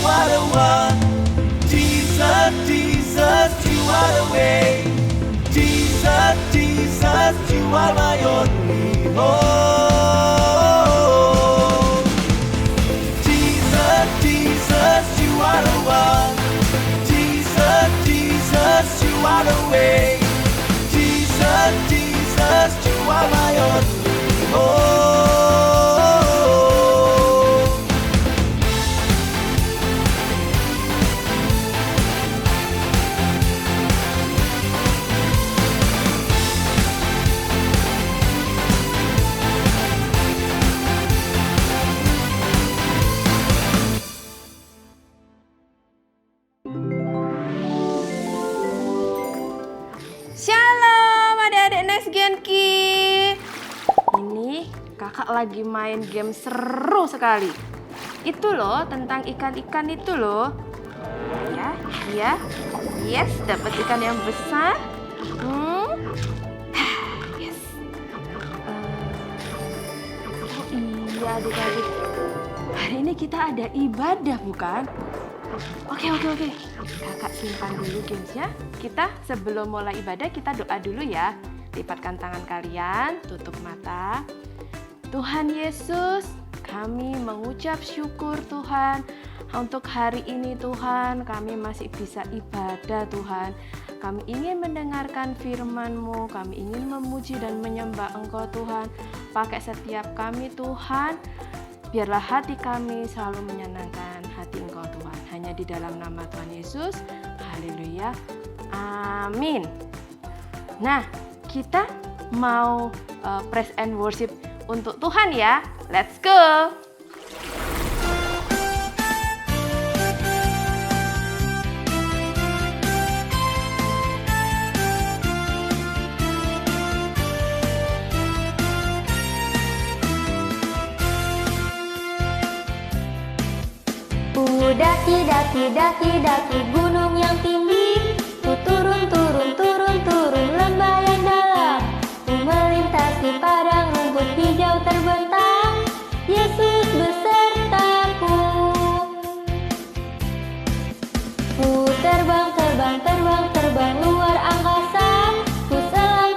are the one. Jesus, Jesus, you are the way. Jesus, Jesus, you are my only hope. Jesus, Jesus, you are the one. Jesus, Jesus, you are the way. Jesus, Jesus, you are my only hope. Shalom adik-adik Next Genki. Ini kakak lagi main game seru sekali. Itu loh tentang ikan-ikan itu loh. Ya, yes, dapat ikan yang besar. Yes. Oh iya adik-adik. Hari ini kita ada ibadah bukan? Oke. Kakak simpan dulu gamesnya. Kita sebelum mulai ibadah kita doa dulu ya. Lipatkan tangan kalian, tutup mata. Tuhan Yesus, kami mengucap syukur Tuhan. Untuk hari ini Tuhan, kami masih bisa ibadah Tuhan. Kami ingin mendengarkan firman-Mu, kami ingin memuji dan menyembah Engkau Tuhan. Pakai setiap kami Tuhan. Biarlah hati kami selalu menyenangkan hati Engkau Tuhan. Hanya di dalam nama Tuhan Yesus. Haleluya. Amin. Nah, kita mau praise and worship untuk Tuhan ya. Let's go. Daki gunung yang tinggi, ku turun lembah yang dalam, ku melintasi padang rumput hijau terbentang, Yesus besertaku. Ku terbang luar angkasa, ku selam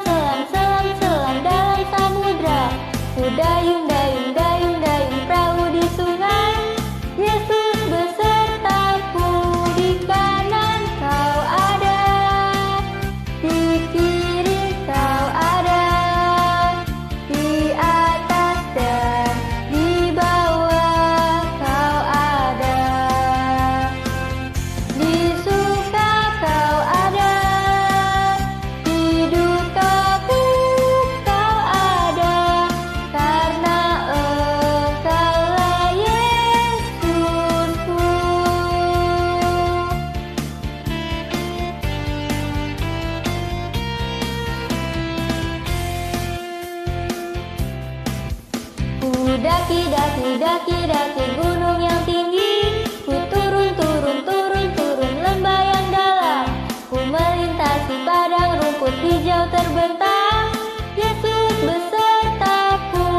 dalam samudra, ku dayung perahu di sungai, Yesus besertaku. Di kanan kau ada, di kiri kau ada, di atas dan di bawah kau ada, di suka kau ada, di duka pun kau ada, karena Engkaulah Yesusku. Ku daki gunung yang tinggi, ku turun lembah yang dalam, ku melintasi padang rumput hijau terbentang, Yesus besertaku.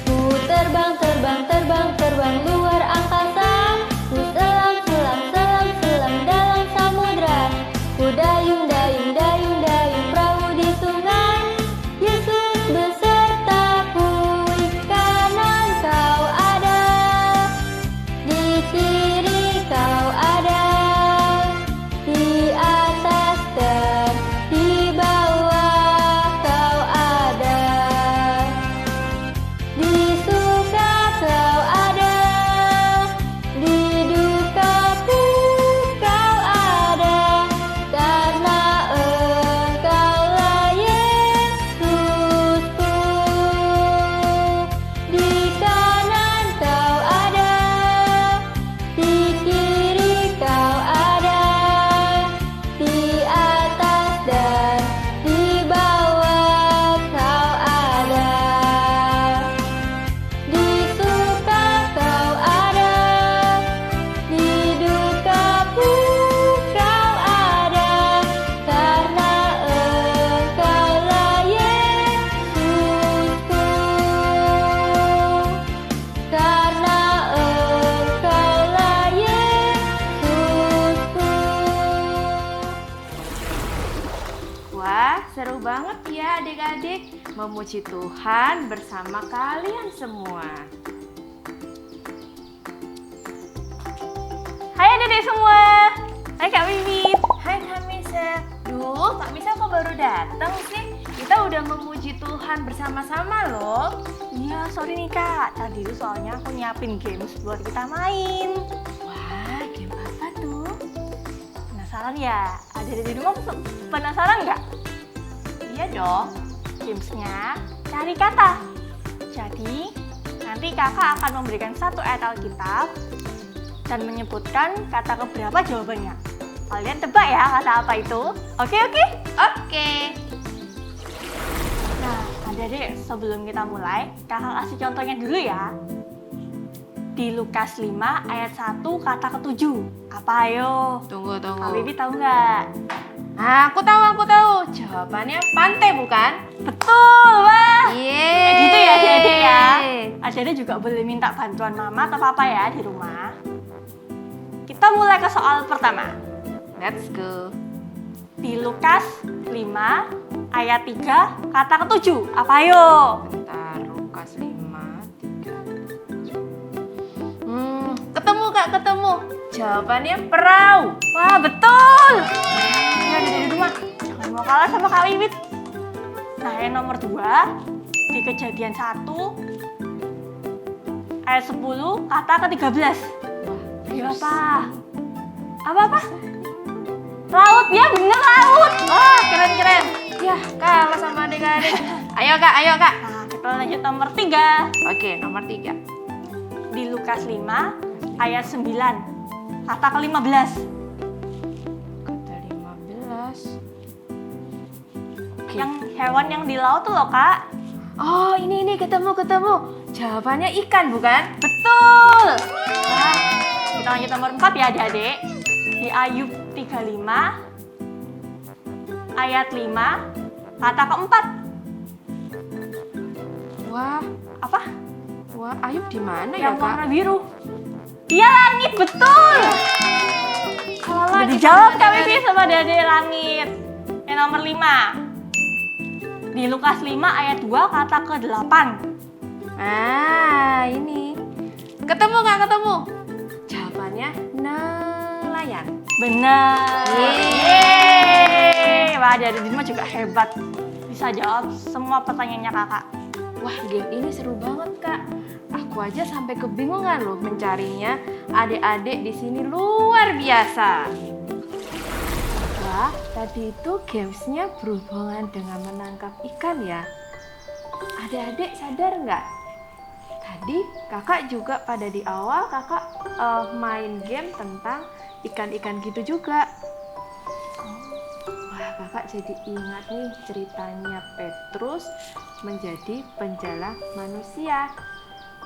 Ku terbang luar angkasa, ku selam dalam samudra, ku dayung perahu di sungai, Yesus besertaku. Di kanan kau ada, di kiri kau ada, di atas dan di bawah kau ada, di suka kau banget ya adik-adik memuji Tuhan bersama kalian semua. Hai adik-adik semua. Hai Kak Wiwit. Hai Kak Misel. Duh, Kak Misel kok baru datang sih? Kita udah memuji Tuhan bersama-sama loh. Iya, sorry nih Kak. Tadi tuh soalnya aku nyiapin games buat kita main. Wah, game apa tuh? Penasaran ya? Adik-adik di rumah penasaran nggak? Iya dong. Gamesnya cari kata. Jadi, nanti kakak akan memberikan satu ayat Alkitab dan menyebutkan kata keberapa jawabannya. Kalian tebak ya kata apa itu? Oke? Oke. Nah, adik-adik sebelum kita mulai, kakak kasih contohnya dulu ya. Di Lukas 5 ayat 1 kata ke-7. Apa ayo? Tunggu. Kak Bibi tahu nggak? Aku tahu. Jawabannya pantai bukan? Betul, wah. Yeay. Kayak gitu ya adik-adik ya. Adik-adik juga boleh minta bantuan mama atau papa ya di rumah. Kita mulai ke soal pertama. Let's go. Di Lukas 5 ayat 3 kata ke-7. Apa ayo? Bentar, Lukas 5, 3. Ketemu Kak, ketemu. Jawabannya perahu. Wah, betul. Ya, di rumah. Jangan mau kalah sama Kak Wiwit. Nah, yang nomor 2 di Kejadian 1 ayat 10 kata ke-13. Ayo apa? Apa? Laut, ya bener laut. Wah, keren. Ya, kalah sama adik-adik. Ayo Kak. Nah, kita lanjut nomor 3. Oke, nomor 3. Di Lukas 5 ayat 9 kata ke-15. Kata 15. Oke. Yang hewan yang di laut tuh loh, Kak. Oh, ini ketemu. Jawabannya ikan bukan? Betul. Nah, kita lanjut nomor 4 ya adik-adik. Di Ayub 35 ayat 5 kata ke-4. Wah, Apa? Ayub di mana ya Yang Kak? warna biru. Dia langit, betul. Udah dijawab Kak Bibi sama adik-adik langit. Yang nomor 5. Di Lukas 5 ayat 2 kata ke-8. Ah, ini. Ketemu Kak. Jawabannya nelayan. Benar. Yeay. Wah, adik-adik di rumah juga hebat. Bisa jawab semua pertanyaannya kakak. Wah, game ini seru banget Kak. Aku aja sampai kebingungan loh mencarinya. Adik-adik di sini luar biasa. Wah, tadi itu gamesnya berhubungan dengan menangkap ikan ya. Adik-adik sadar nggak? Tadi kakak juga pada di awal kakak main game tentang ikan-ikan gitu juga. Wah, kakak jadi ingat nih ceritanya Petrus menjadi penjala manusia.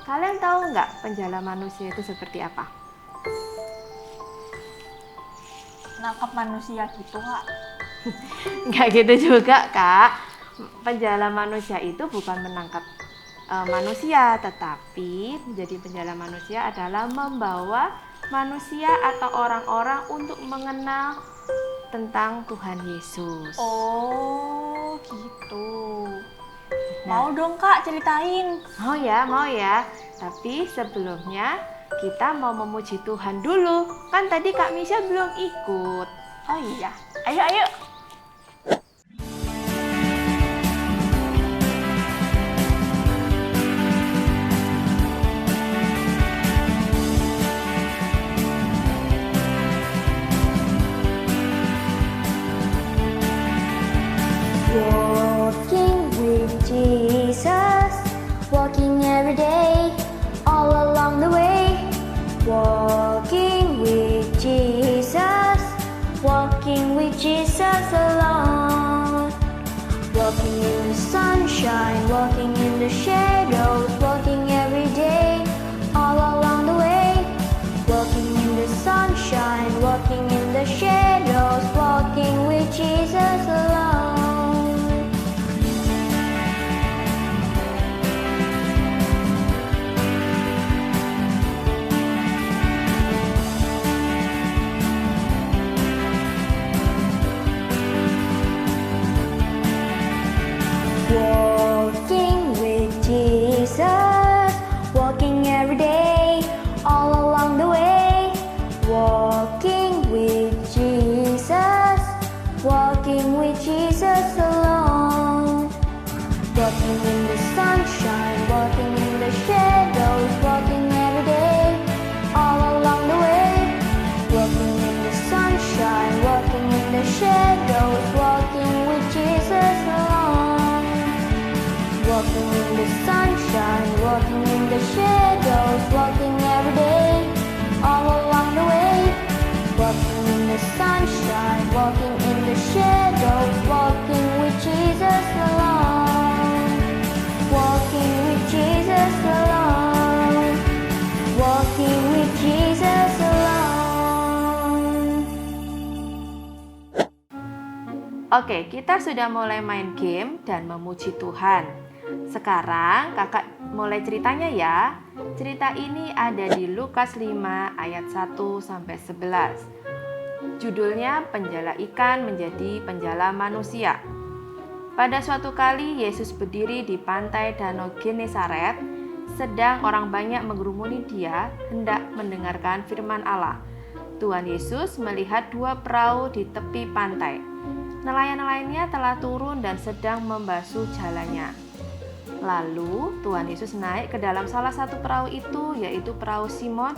Kalian tahu nggak penjala manusia itu seperti apa? Nangkap manusia gitu kak. Nggak gitu juga Kak. Penjala manusia itu bukan menangkap manusia, tetapi menjadi penjala manusia adalah membawa manusia atau orang-orang untuk mengenal tentang Tuhan Yesus. Oh gitu. Mau dong kak ceritain. Mau ya. Tapi sebelumnya kita mau memuji Tuhan dulu. Kan tadi Kak Misha belum ikut. Oh iya. Ayo. Walking with Jesus, walking every day, all along the way. Walking with Jesus, walking with Jesus alone. Walking in the sunshine, walking in the shadows, walking every day, all along the way. Walking in the sunshine, walking in the shadows, walking with Jesus alone. Oke, kita sudah mulai main game dan memuji Tuhan. Sekarang kakak mulai ceritanya ya. Cerita ini ada di Lukas 5 ayat 1-11. Judulnya Penjala Ikan Menjadi Penjala Manusia. Pada suatu kali Yesus berdiri di pantai Danau Genesaret, sedang orang banyak mengerumuni dia hendak mendengarkan firman Allah. Tuhan Yesus melihat 2 perahu di tepi pantai. Nelayan-nelayannya telah turun dan sedang membasuh jalannya. Lalu Tuhan Yesus naik ke dalam salah satu perahu itu, yaitu perahu Simon,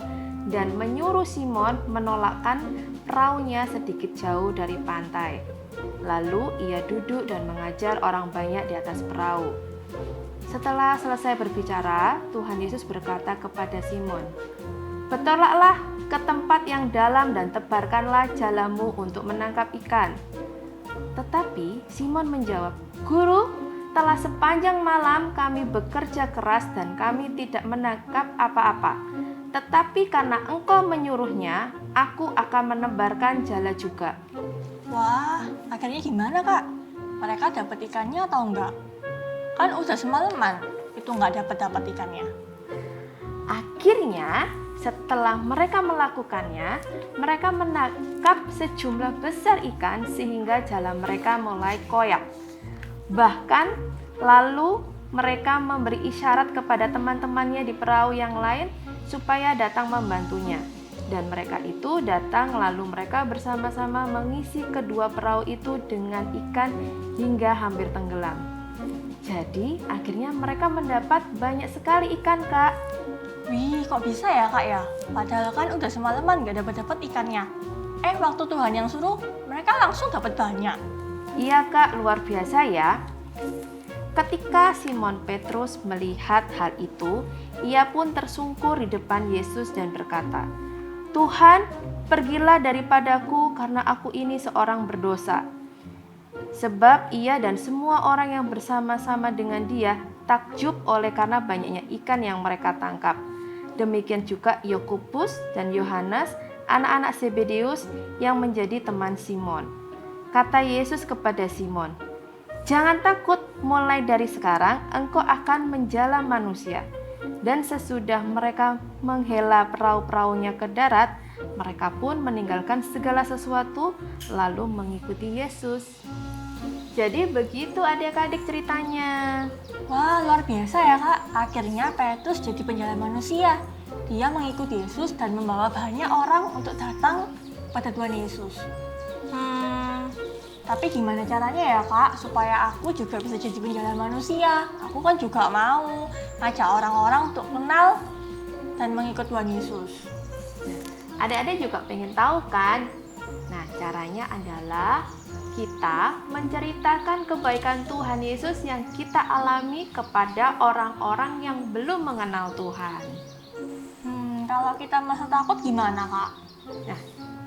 dan menyuruh Simon menolakkan perahunya sedikit jauh dari pantai. Lalu ia duduk dan mengajar orang banyak di atas perahu. Setelah selesai berbicara, Tuhan Yesus berkata kepada Simon, "Bertolaklah ke tempat yang dalam dan tebarkanlah jalamu untuk menangkap ikan." Tetapi Simon menjawab, "Guru, telah sepanjang malam kami bekerja keras dan kami tidak menangkap apa-apa. Tetapi karena engkau menyuruhnya, aku akan menebarkan jala juga." Wah, akhirnya gimana kak? Mereka dapat ikannya atau enggak? Kan udah semalaman, itu nggak dapat ikannya. Akhirnya, setelah mereka melakukannya, mereka menangkap sejumlah besar ikan sehingga jala mereka mulai koyak. Bahkan, lalu mereka memberi isyarat kepada teman-temannya di perahu yang lain supaya datang membantunya. Dan mereka itu datang, lalu mereka bersama-sama mengisi kedua perahu itu dengan ikan hingga hampir tenggelam. Jadi, akhirnya mereka mendapat banyak sekali ikan, Kak. Wih, kok bisa ya kak ya? Padahal kan udah semalaman nggak dapat ikannya. Waktu Tuhan yang suruh, mereka langsung dapat banyak. Iya, Kak, luar biasa ya. Ketika Simon Petrus melihat hal itu, ia pun tersungkur di depan Yesus dan berkata, "Tuhan, pergilah daripadaku karena aku ini seorang berdosa." Sebab ia dan semua orang yang bersama-sama dengan dia takjub oleh karena banyaknya ikan yang mereka tangkap. Demikian juga Yakobus dan Yohanes, anak-anak Zebedeus yang menjadi teman Simon. Kata Yesus kepada Simon, "Jangan takut, mulai dari sekarang engkau akan menjala manusia." Dan sesudah mereka menghela perahu-perahunya ke darat, mereka pun meninggalkan segala sesuatu lalu mengikuti Yesus. Jadi begitu adik-adik ceritanya. Wah, luar biasa ya kak. Akhirnya Petrus jadi penjala manusia. Dia mengikuti Yesus dan membawa banyak orang untuk datang pada Tuhan Yesus. Tapi gimana caranya ya kak, supaya aku juga bisa jadi penjala manusia? Aku kan juga mau ngajak orang-orang untuk kenal dan mengikut Tuhan Yesus. Adik-adik juga pengen tahu kan? Nah, caranya adalah kita menceritakan kebaikan Tuhan Yesus yang kita alami kepada orang-orang yang belum mengenal Tuhan. Kalau kita merasa takut gimana kak? Nah,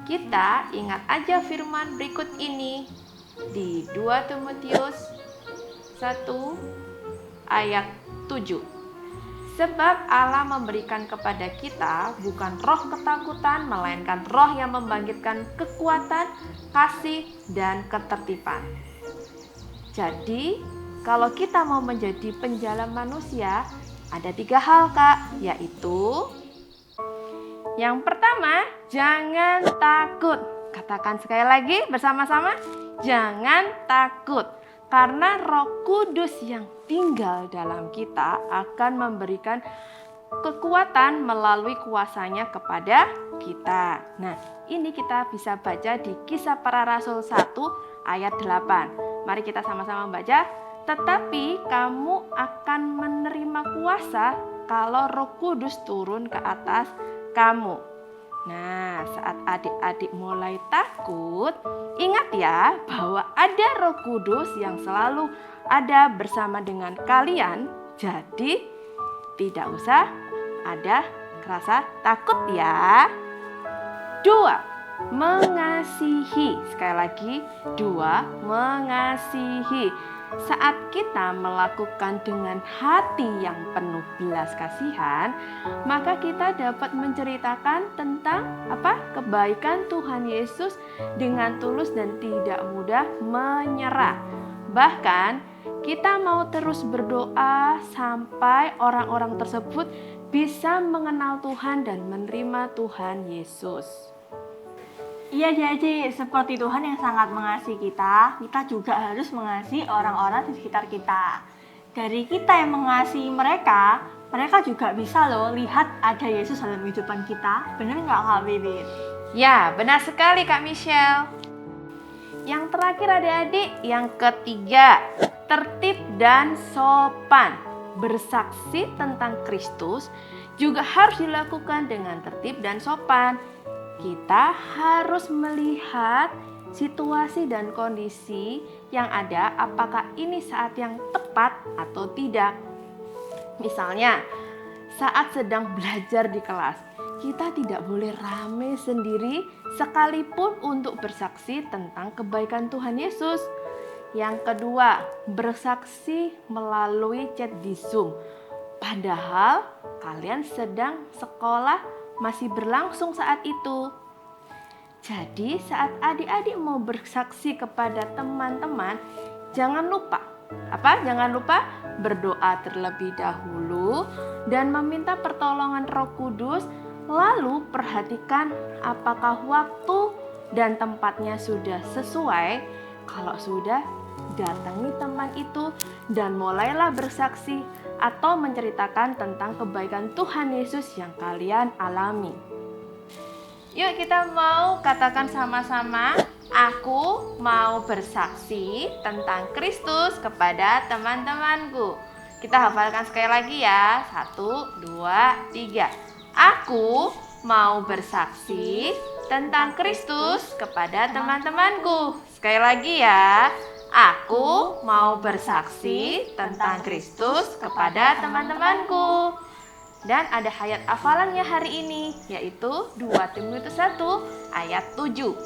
kita ingat aja firman berikut ini di 2 Timotius 1 ayat 7. Sebab Allah memberikan kepada kita bukan roh ketakutan, melainkan roh yang membangkitkan kekuatan, kasih, dan ketertiban. Jadi, kalau kita mau menjadi penjala manusia, ada 3 hal, Kak, yaitu yang pertama, jangan takut. Katakan sekali lagi bersama-sama, jangan takut. Karena Roh Kudus yang tinggal dalam kita akan memberikan kekuatan melalui kuasanya kepada kita. Nah, ini kita bisa baca di Kisah Para Rasul 1 ayat 8. Mari kita sama-sama baca. Tetapi kamu akan menerima kuasa kalau Roh Kudus turun ke atas kamu. Nah, saat adik-adik mulai takut, ingat ya bahwa ada Roh Kudus yang selalu ada bersama dengan kalian. Jadi, tidak usah ada rasa takut ya. 2. Mengasihi. Sekali lagi, 2. Mengasihi. Saat kita melakukan dengan hati yang penuh belas kasihan, maka kita dapat menceritakan tentang kebaikan Tuhan Yesus dengan tulus dan tidak mudah menyerah. Bahkan kita mau terus berdoa sampai orang-orang tersebut bisa mengenal Tuhan dan menerima Tuhan Yesus. Iya jadi seperti Tuhan yang sangat mengasihi kita juga harus mengasihi orang-orang di sekitar kita. Dari kita yang mengasihi mereka juga bisa loh lihat ada Yesus dalam kehidupan kita. Benar nggak Kak Bibit? Ya, benar sekali Kak Michelle. Yang terakhir adik-adik, yang ketiga, tertib dan sopan. Bersaksi tentang Kristus juga harus dilakukan dengan tertib dan sopan. Kita harus melihat situasi dan kondisi yang ada, apakah ini saat yang tepat atau tidak. Misalnya, saat sedang belajar di kelas, kita tidak boleh rame sendiri sekalipun untuk bersaksi tentang kebaikan Tuhan Yesus. Yang kedua, bersaksi melalui chat di Zoom. Padahal kalian sedang sekolah masih berlangsung saat itu. Jadi saat adik-adik mau bersaksi kepada teman-teman, jangan lupa berdoa terlebih dahulu dan meminta pertolongan Roh Kudus. Lalu perhatikan apakah waktu dan tempatnya sudah sesuai. Kalau sudah, datangi teman itu dan mulailah bersaksi atau menceritakan tentang kebaikan Tuhan Yesus yang kalian alami. Yuk kita mau katakan sama-sama, aku mau bersaksi tentang Kristus kepada teman-temanku. Kita hafalkan sekali lagi ya, 1, 2, 3. Aku mau bersaksi tentang Kristus kepada teman-temanku. Sekali lagi ya. Aku mau bersaksi tentang Kristus kepada teman-temanku. Dan ada ayat hafalannya hari ini, yaitu 2 Timotius 1 ayat 7.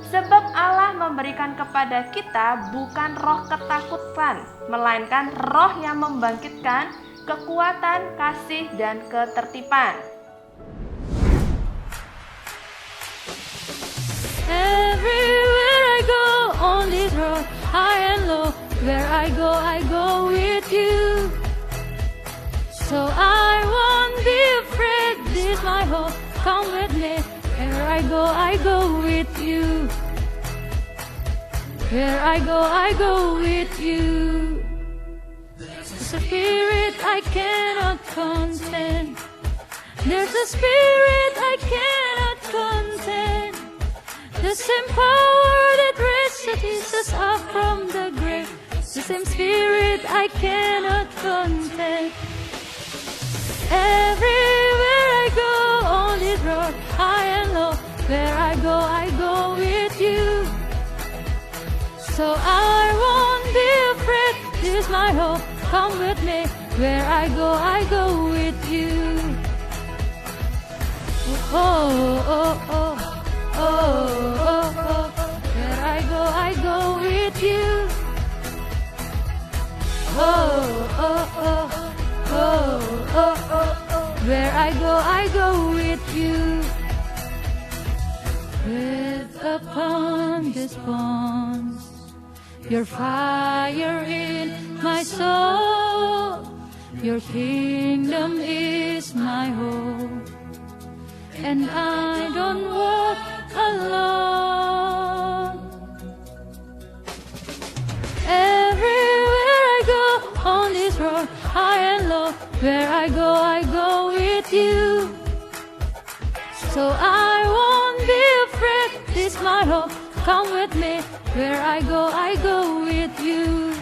Sebab Allah memberikan kepada kita bukan roh ketakutan, melainkan roh yang membangkitkan kekuatan, kasih, dan ketertiban. Everywhere I go on this road, high and low, where I go with you. So I won't be afraid, this my hope, come with me. Where I go with you. Where I go with you. There's a spirit I cannot contain. There's a spirit I cannot contain. The same power that raised Jesus up from the grave, the same spirit I cannot contain. Everywhere I go on this road, high and low, where I go with you. So I won't be afraid, this is my hope, come with me. Where I go with you. Oh, oh, oh, oh, oh, oh. Where I go with you. Oh, oh, oh, oh, oh, oh. Where I go with you. With upon this bond, your fire in my soul. Your kingdom is my hope, and I don't walk alone. Everywhere I go on this road, high and low, where I go with you. So I won't be afraid, this my hope, come with me. Where I go with you.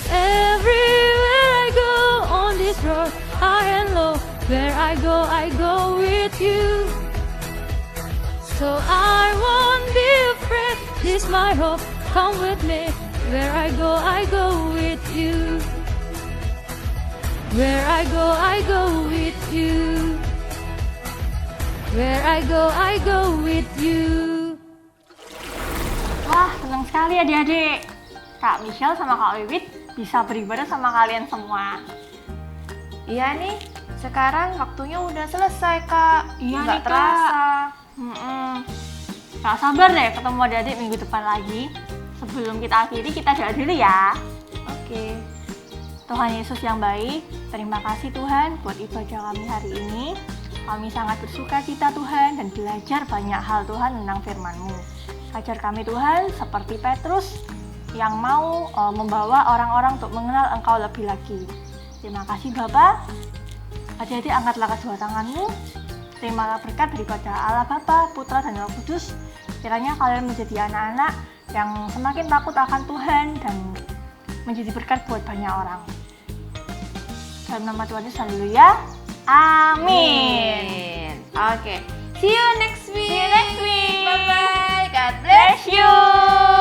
Everywhere I go on this road, high and low, where I go with you. So I won't be afraid, this my hope, come with me. Where I go with you. Where I go with you. Where I go with you. Wah, senang sekali adik-adik. Kak Michelle sama Kak Wiwit bisa beribadah sama kalian semua. Iya nih, sekarang waktunya udah selesai Kak. Iya Nggak nih, Kak. terasa. Gak sabar deh ketemu adik-adik minggu depan lagi. Sebelum kita akhiri, kita doa dulu ya. Oke. Tuhan Yesus yang baik, terima kasih Tuhan buat ibadah kami hari ini. Kami sangat bersuka cita Tuhan dan belajar banyak hal Tuhan tentang firman-Mu. Ajar kami Tuhan seperti Petrus yang mau membawa orang-orang untuk mengenal Engkau lebih lagi. Terima kasih Bapa. Adik-adik angkatlah kedua tanganmu. Terimalah berkat daripada Allah Bapa, Putra dan Roh Kudus. Kiranya kalian menjadi anak-anak yang semakin takut akan Tuhan dan menjadi berkat buat banyak orang. Dalam nama Tuhan Yesus, haleluya. Amin. Oke. See you next week. See you next week. Bye-bye. God bless Bless you.